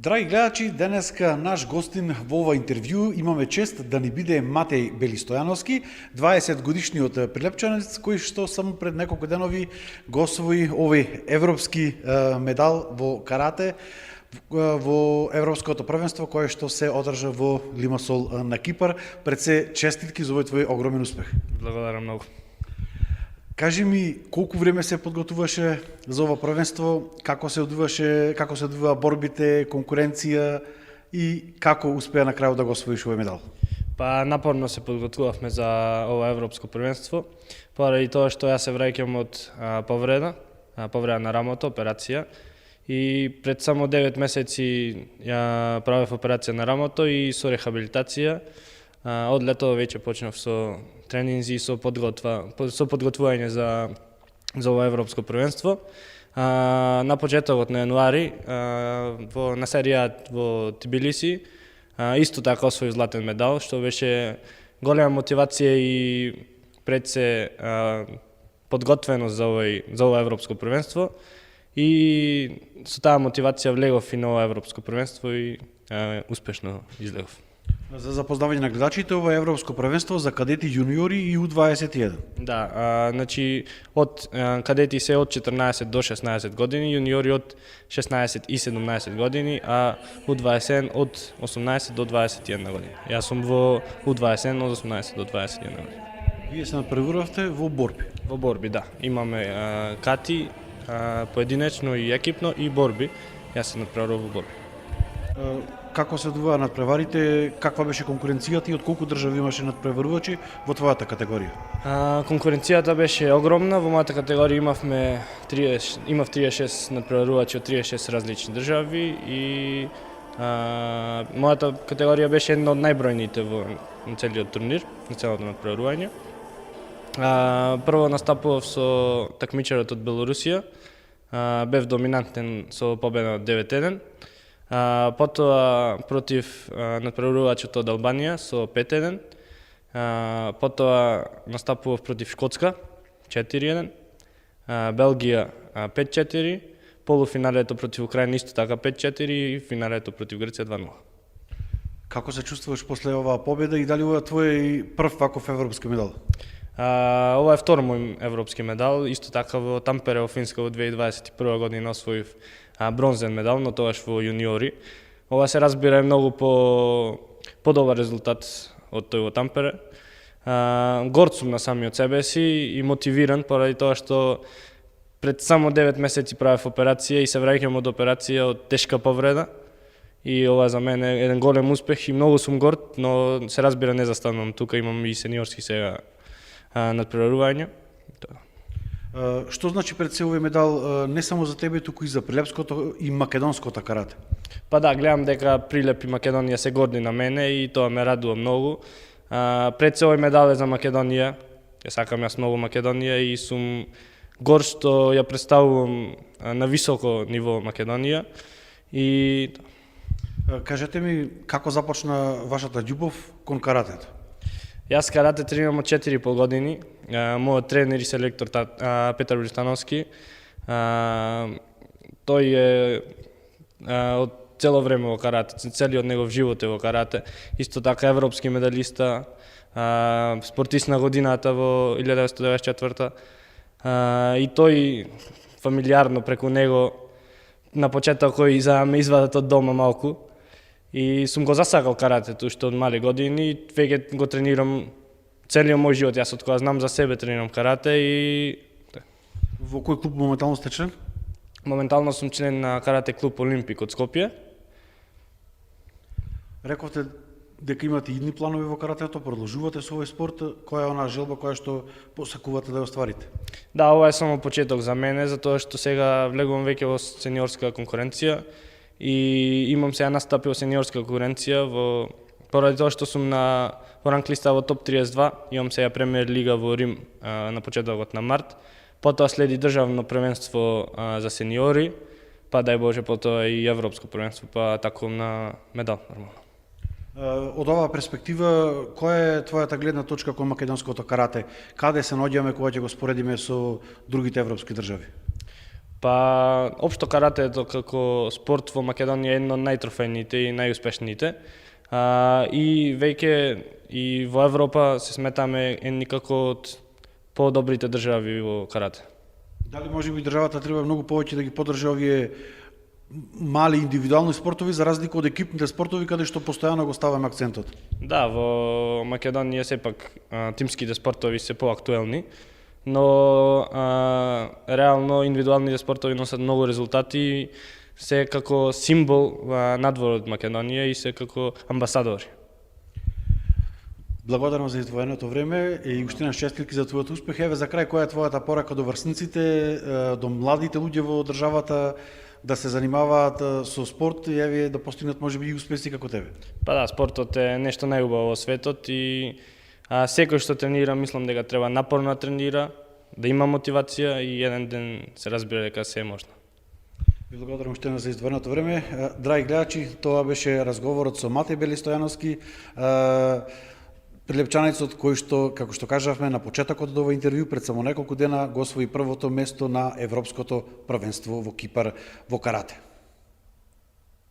Драги гледачи, денеска наш гостин во ова интервју имаме чест да ни биде Матеј Белистојановски, 20 годишниот прилепчанец кој што само пред неколку денови го освои овој европски медал во карате во европското првенство кое што се одржа во Лимасол на Кипар. Пред се честитки за овој твој огромен успех. Благодарам многу. Кажи ми колку време се подготвуваше за ова првенство, како се одвива борбите, конкуренција и како успеа на крајот да го освоиш овој медал? Па напорно се подготвувавме за ова европско првенство, поради тоа што јас се враќам од повреда на рамото, операција, и пред само 9 месеци ја правев операција на рамото и со рехабилитација. Од лето веќе почнав со тренинзи и со подготвување за ова европско првенство. На почетокот на јануари на серија во Тбилиси исто така освоив златен медал, што беше голема мотивација и пред се подготвеност за ова европско првенство. И со таа мотивација влегов и на ова европско првенство и успешно излегов. За запознавање на гледачите, ова е европско првенство за кадети јуниори и U21. Да, значи од кадети се од 14 до 16 години, јуниори од 16 и 17 години, а U21 од 18 до 21 години. Јас сум во U21 од 18 до 21 години. Вие се надпреварувавте во борби? Во борби, да. Имаме кати, поединечно и екипно и борби. Јас се надпреварував во борби. Како се одвиваа надпреварите, каква беше конкуренцијата и од колку држави имаше надпреварувачи во твојата категорија? Конкуренцијата беше огромна, во мојата категорија имав 36 надпреварувачи од 36 различни држави и мојата категорија беше една од најбројните во целиот турнир, на целото надпреварување. Прво настапував со такмичарот од Белорусија, бев доминантен со победа 9-1. Потоа против надпреварувачот од Албанија со 5-1. Потоа настапував против Шкотска 4-1. Белгија 5-4. Полуфиналето против Украина исто така 5-4 и финалето против Грција 2-0. Како се чувствуваш после оваа победа и дали ова твој прв ваков европски медал? Ова е втор мој европски медал, исто така во Тампере во Финска во 2021 година освоив бронзен медал, но тогаш во јуниори. Ова се разбира е многу подобар резултат од тој во Тампере. Горд сум на самиот себе си и мотивиран поради тоа што пред само 9 месеци правев операција и се враќам од операција од тешка повреда. И ова за мене е еден голем успех и многу сум горд, но се разбира не застанувам тука, имам и сениорски сега надпреварување. Што значи пред се овој медал не само за тебе, туку и за прилепското и македонското карате? Па да, гледам дека Прилеп и Македонија се горди на мене и тоа ме радува многу. Пред се овој медал е за Македонија, ја сакам јас многу Македонија и сум горд што ја представувам на високо ниво Македонија. И кажете ми како започна вашата љубов кон каратето? Јас карате тренирам од 4,5 години. Мојот тренер и селектор Петар Бристановски, тој е од цело време во карате, целиот негов живот е во карате. Исто така европски медалиста, спортист на годината во 1994. И тој фамилиарно преку него на почетокот за ме извадат од дома малку. И сум го засакал каратето уште од мали години и веќе го тренирам целиот мој живот. Јас од кога знам за себе тренирам карате и... Во кој клуб моментално сте член? Моментално сум член на карате клуб Олимпик од Скопје. Рековте дека имате идни планови во каратето, продолжувате со овој спорт, која е онаа желба која што посакувате да ја остварите? Да, ова е само почеток за мене, затоа што сега влегувам веќе во сениорска конкуренција и имам сега настапи во сениорска конкуренција поради тоа што сум во ранглиста во топ 32, имам сега премиер лига во Рим на почетокот на март, потоа следи државно првенство за сениори, па дај Боже потоа и европско првенство, па тако на медал нормално. Од оваа перспектива, која е твојата гледна точка кон македонското карате? Каде се наоѓаме кога ќе го споредиме со другите европски држави? Па, општо каратето како спорт во Македонија е едно од најтрофејните и најуспешните. И веќе и во Европа се сметаме едни како од подобрите држави во карате. Дали може би државата треба многу повеќе да ги поддржи овие мали индивидуални спортови за разлика од екипните спортови каде што постојано го ставаме акцентот? Да, во Македонија сепак тимските спортови се поактуелни, но реално индивидуалните спортови носат многу резултати и се како символ надвор од Македонија и се како амбасадори. Благодарам за издвоеното време и уште еднаш честитки за твојот успех. Еве за крај, која е твојата порака до врсниците, до младите луѓе во државата да се занимаваат со спорт и еве да постигнат можеби и успеси како тебе? Па да, спортот е нешто најубаво во светот и секој што тренира, мислам дека треба напорно да тренира, да има мотивација и еден ден се разбира дека се е можно. Ви благодарам уште еднаш за издвоеното време. Драги гледачи, тоа беше разговорот со Матеј Белистојановски, прилепчанецот кој што, како што кажавме на почетокот од ова интервју, пред само неколку дена го освои првото место на Европското првенство во Кипар во карате.